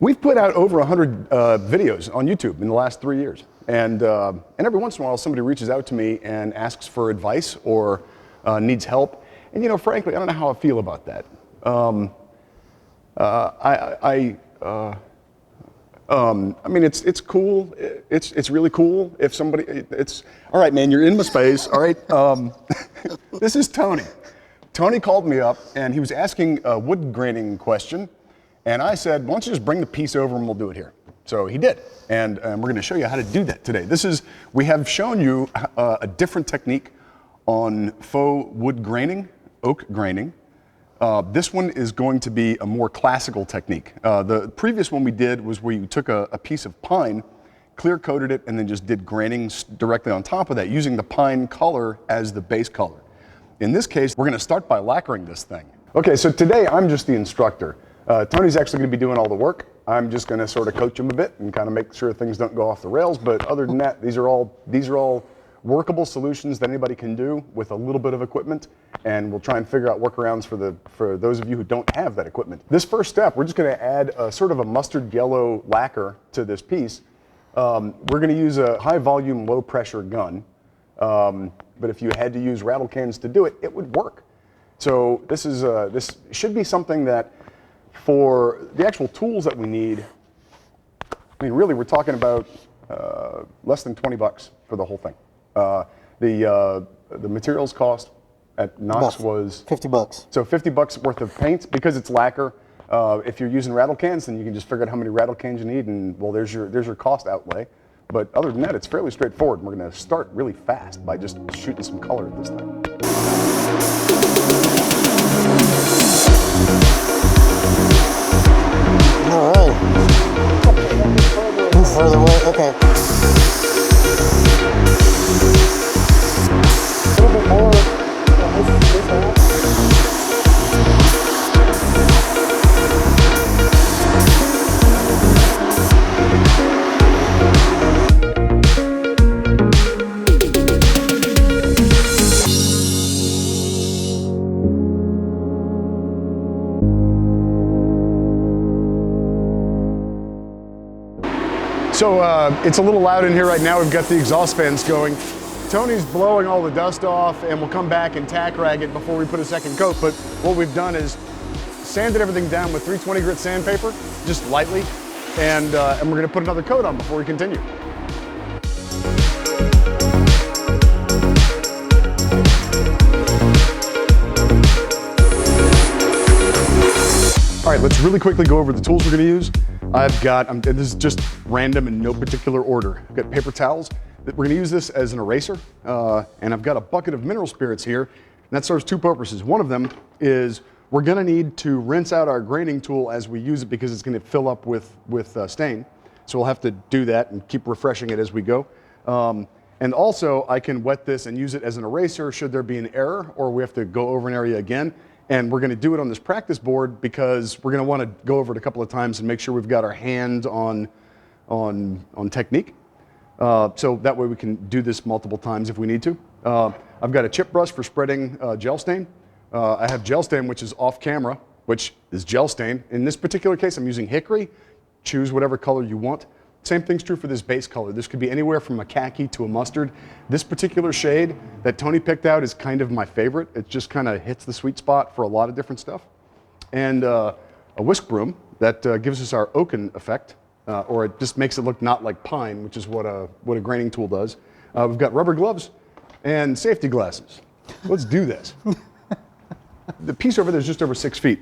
We've put out over 100 videos on YouTube in the last 3 years. And every once in a while, somebody reaches out to me and asks for advice or needs help. And, you know, frankly, I don't know how I feel about that. I mean, it's cool. It's really cool if somebody, all right, man, you're in my space, all right? This is Tony. Tony called me up and he was asking a wood graining question. And I said, why don't you just bring the piece over and we'll do it here. So he did. And we're going to show you how to do that today. We have shown you a different technique on faux wood graining, oak graining. This one is going to be a more classical technique. The previous one we did was where you took a piece of pine, clear coated it, and then just did graining directly on top of that using the pine color as the base color. In this case, we're going to start by lacquering this thing. Okay, so today I'm just the instructor. Tony's actually going to be doing all the work. I'm just going to sort of coach him a bit and kind of make sure things don't go off the rails. But other than that, these are all workable solutions that anybody can do with a little bit of equipment. And we'll try and figure out workarounds for those of you who don't have that equipment. This first step, we're just going to add a sort of a mustard yellow lacquer to this piece. We're going to use a high volume, low pressure gun. But if you had to use rattle cans to do it, it would work. So this should be something that, for the actual tools that we need, I mean, really, we're talking about less than 20 bucks for the whole thing. The materials cost at Knox was 50 bucks. So 50 bucks worth of paint because it's lacquer. If you're using rattle cans, then you can just figure out how many rattle cans you need, and well, there's your cost outlay. But other than that, it's fairly straightforward. And we're going to start really fast by just shooting some color at this thing. All right. Move further away. Okay. A little bit more. So it's a little loud in here right now. We've got the exhaust fans going. Tony's blowing all the dust off, and we'll come back and tack rag it before we put a second coat. But what we've done is sanded everything down with 320 grit sandpaper, just lightly, and we're going to put another coat on before we continue. All right, let's really quickly go over the tools we're going to use. And this is just random in no particular order. I've got paper towels. We're going to use this as an eraser, and I've got a bucket of mineral spirits here, and that serves two purposes. One of them is we're going to need to rinse out our graining tool as we use it because it's going to fill up with stain. So we'll have to do that and keep refreshing it as we go. And also, I can wet this and use it as an eraser should there be an error or we have to go over an area again. And we're going to do it on this practice board because we're going to want to go over it a couple of times and make sure we've got our hands on technique. So that way we can do this multiple times if we need to. I've got a chip brush for spreading gel stain. I have gel stain, which is off camera, which is gel stain. In this particular case, I'm using hickory. Choose whatever color you want. Same thing's true for this base color. This could be anywhere from a khaki to a mustard. This particular shade that Tony picked out is kind of my favorite. It just kind of hits the sweet spot for a lot of different stuff. And a whisk broom that gives us our oaken effect, or it just makes it look not like pine, which is what a graining tool does. We've got rubber gloves and safety glasses. Let's do this. The piece over there is just over 6 feet.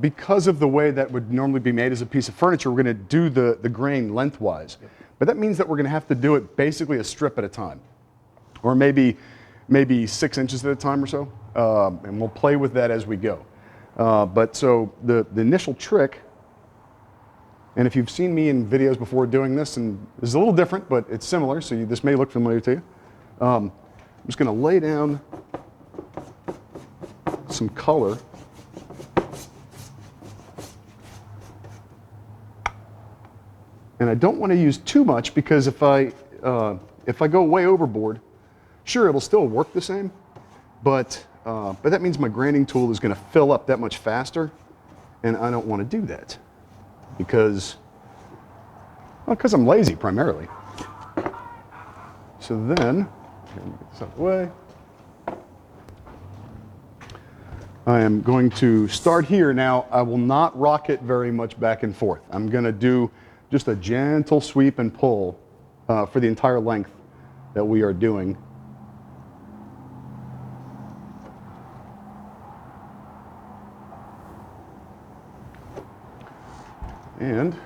Because of the way that would normally be made as a piece of furniture, we're going to do the grain lengthwise. But that means that we're going to have to do it basically a strip at a time, or maybe 6 inches at a time or so, and we'll play with that as we go. But so the initial trick, and if you've seen me in videos before doing this, and this is a little different, but it's similar, so this may look familiar to you. I'm just going to lay down some color. And I don't want to use too much because if I go way overboard, sure, it'll still work the same, but that means my graining tool is going to fill up that much faster, and I don't want to do that. because I'm lazy primarily. So then, here, let me get this out of the way. I am going to start here. Now, I will not rock it very much back and forth. I'm going to do just a gentle sweep and pull for the entire length that we are doing. And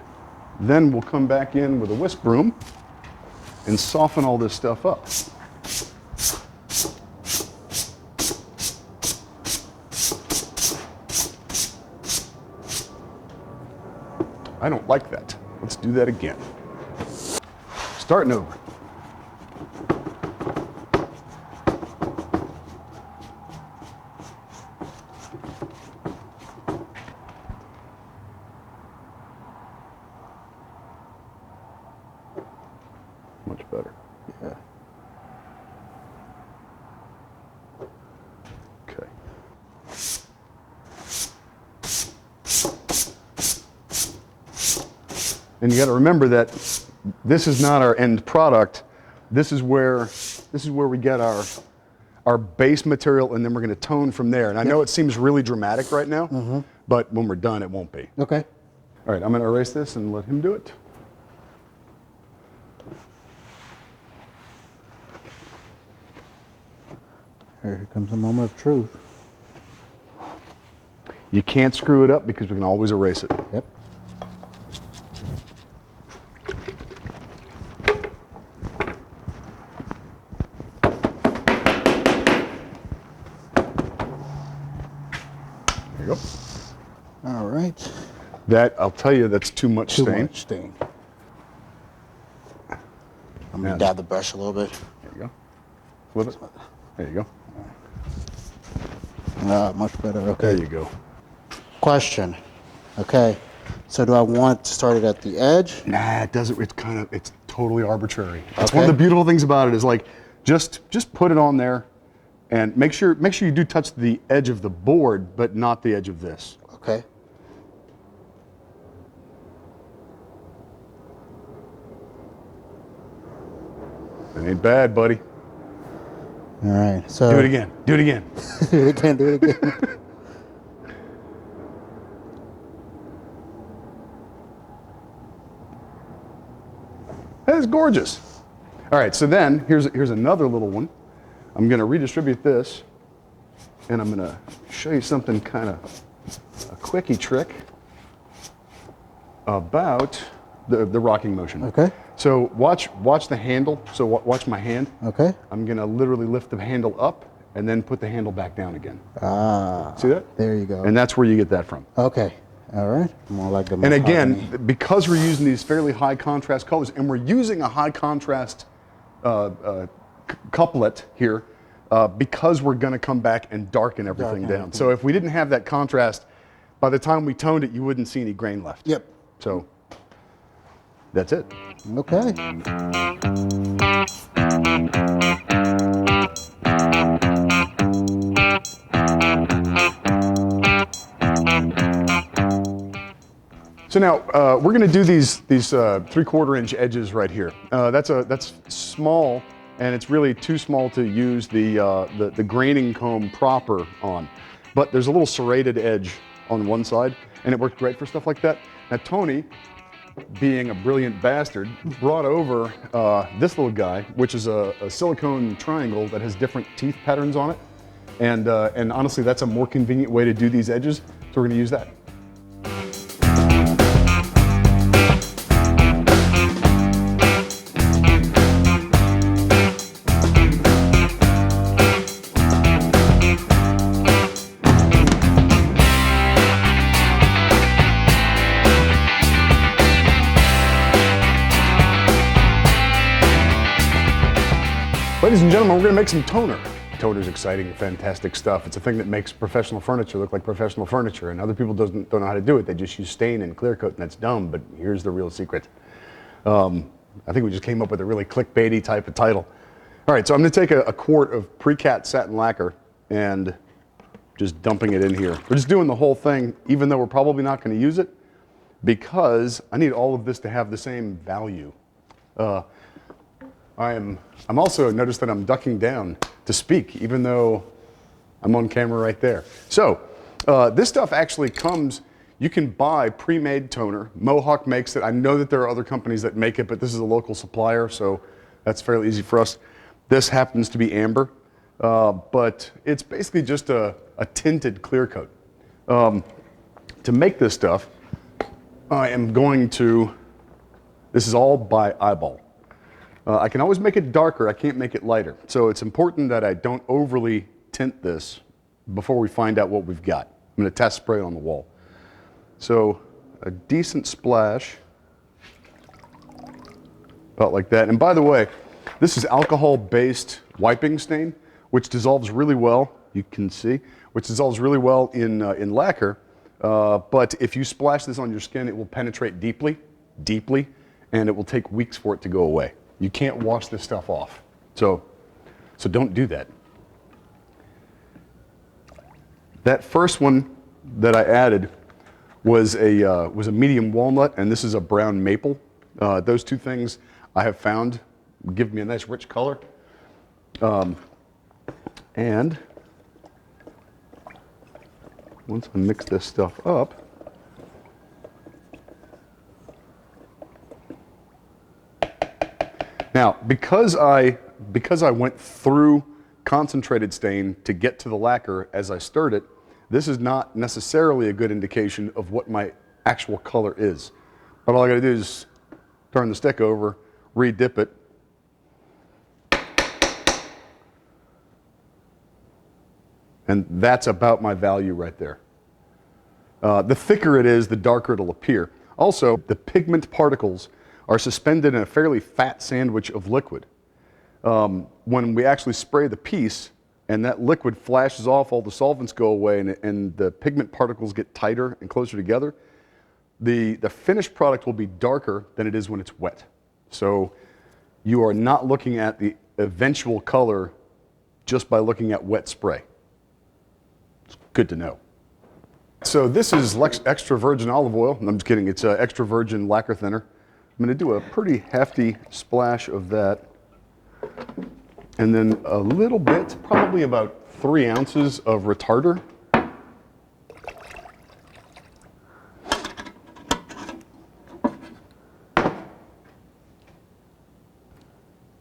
then we'll come back in with a whisk broom and soften all this stuff up. I don't like that. Let's do that again. Starting over. Much better. Yeah. Okay. And you got to remember that this is not our end product. This is where we get our base material, and then we're going to tone from there. And I know it seems really dramatic right now, but when we're done, it won't be. Okay. All right, I'm going to erase this and let him do it. Here comes the moment of truth. You can't screw it up because we can always erase it. Yep. There you go. All right. That, I'll tell you, that's too much Too stain. much stain. I'm Yeah. gonna dab the brush a little bit. There you go. Flip it. There you go. Ah, much better. Okay. There you go. Question. Okay. So do I want to start it at the edge? Nah, it doesn't. It's totally arbitrary. That's one of Okay. the beautiful things about it is like, just put it on there, and make sure you do touch the edge of the board, but not the edge of this. Okay. It ain't bad, buddy. All right. So Do it again. Do it again. do it again. Do it again. That's gorgeous. All right, so then here's another little one. I'm going to redistribute this, and I'm going to show you something kind of a quickie trick about the rocking motion. Okay. So watch the handle. So watch my hand. Okay. I'm going to literally lift the handle up and then put the handle back down again. Ah. See that? There you go. And that's where you get that from. Okay. All right. More like the. And again, mahogany. because we're using these fairly high contrast colors, and we're using a high contrast couplet here, because we're going to come back and darken everything Darken down. So if we didn't have that contrast, by the time we toned it, you wouldn't see any grain left. Yep. So that's it. Okay. So now we're going to do these 3/4 inch edges right here. That's small, and it's really too small to use the graining comb proper on. But there's a little serrated edge on one side, and it worked great for stuff like that. Now Tony, being a brilliant bastard, brought over this little guy, which is a silicone triangle that has different teeth patterns on it. And honestly, that's a more convenient way to do these edges, so we're going to use that. Ladies and gentlemen, we're going to make some toner. Toner's exciting and fantastic stuff. It's a thing that makes professional furniture look like professional furniture, and other people don't know how to do it. They just use stain and clear coat, and that's dumb, but here's the real secret. I think we just came up with a really clickbaity type of title. All right, so I'm going to take a quart of pre-cat satin lacquer and just dumping it in here. We're just doing the whole thing, even though we're probably not going to use it. because I need all of this to have the same value. I'm also noticed that I'm ducking down to speak, even though I'm on camera right there. So this stuff actually comes, you can buy pre-made toner. Mohawk makes it. I know that there are other companies that make it, but this is a local supplier, so that's fairly easy for us. This happens to be amber, but it's basically just a tinted clear coat. To make this stuff, I am going to, this is all by eyeball. I can always make it darker, I can't make it lighter. So it's important that I don't overly tint this before we find out what we've got. I'm gonna test spray it on the wall. So a decent splash, about like that. And by the way, this is alcohol-based wiping stain, which dissolves really well, you can see, which dissolves really well in lacquer. But if you splash this on your skin, it will penetrate deeply, and it will take weeks for it to go away. You can't wash this stuff off. So don't do that. That first one that I added was a medium walnut, and this is a brown maple. Those two things I have found give me a nice rich color. And once I mix this stuff up, now because I went through concentrated stain to get to the lacquer as I stirred it, this is not necessarily a good indication of what my actual color is. But all I gotta do is turn the stick over, re-dip it, and that's about my value right there. The thicker it is, the darker it'll appear. Also, the pigment particles are suspended in a fairly fat sandwich of liquid. When we actually spray the piece and that liquid flashes off, all the solvents go away, and the pigment particles get tighter and closer together, the finished product will be darker than it is when it's wet. So you are not looking at the eventual color just by looking at wet spray. It's good to know. So this is extra virgin olive oil. I'm just kidding, it's extra virgin lacquer thinner. I'm gonna do a pretty hefty splash of that. And then a little bit, probably about 3 ounces of retarder.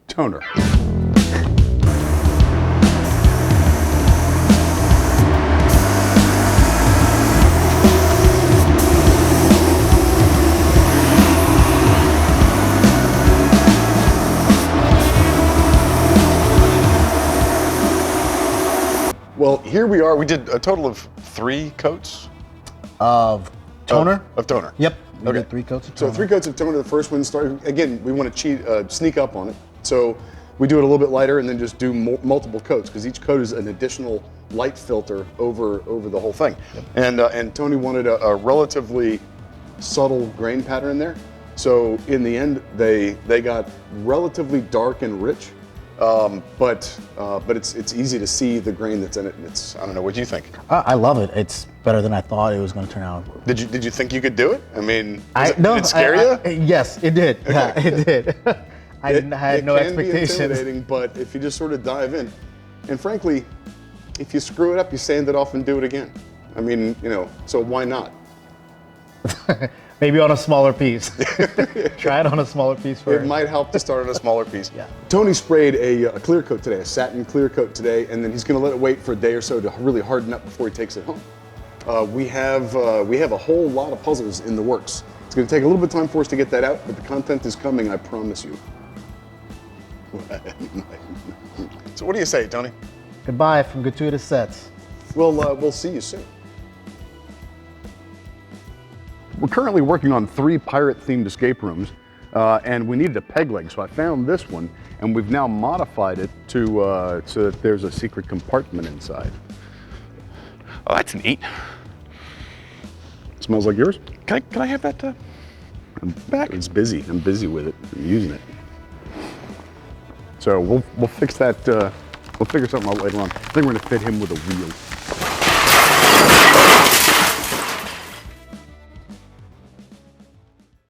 Toner. Well, here we are. We did a total of 3 coats Of toner? Of toner. Yep. We Okay. did 3 coats of toner. So 3 coats of toner. The first one started, again, we want to sneak up on it. So we do it a little bit lighter and then just do multiple coats, because each coat is an additional light filter over the whole thing. Yep. And Tony wanted a relatively subtle grain pattern there. So in the end, they got relatively dark and rich. But it's easy to see the grain that's in it, and it's, I don't know, what do you think? I love it. It's better than I thought it was going to turn out. Did you think you could do it? I mean, did it scare you? Yes, it did. Okay. Yeah, it did. I had no expectations. It can be intimidating, but if you just sort of dive in, and frankly, if you screw it up, you sand it off and do it again. I mean, you know, so why not? Maybe on a smaller piece. Try it on a smaller piece first. It might help to start on a smaller piece. Yeah. Tony sprayed a clear coat today, a satin clear coat today, and then he's going to let it wait for a day or so to really harden up before he takes it home. We have a whole lot of puzzles in the works. It's going to take a little bit of time for us to get that out, but the content is coming, I promise you. So what do you say, Tony? Goodbye from Gratuitous Sets. Well, we'll see you soon. We're currently working on 3 pirate-themed escape rooms, and we needed a peg leg, so I found this one, and we've now modified it to so that there's a secret compartment inside. Oh, that's neat. Smells like yours? Can I have that back? It's busy. I'm busy with it. I'm using it. So we'll fix that. We'll figure something out later on. I think we're gonna fit him with a wheel.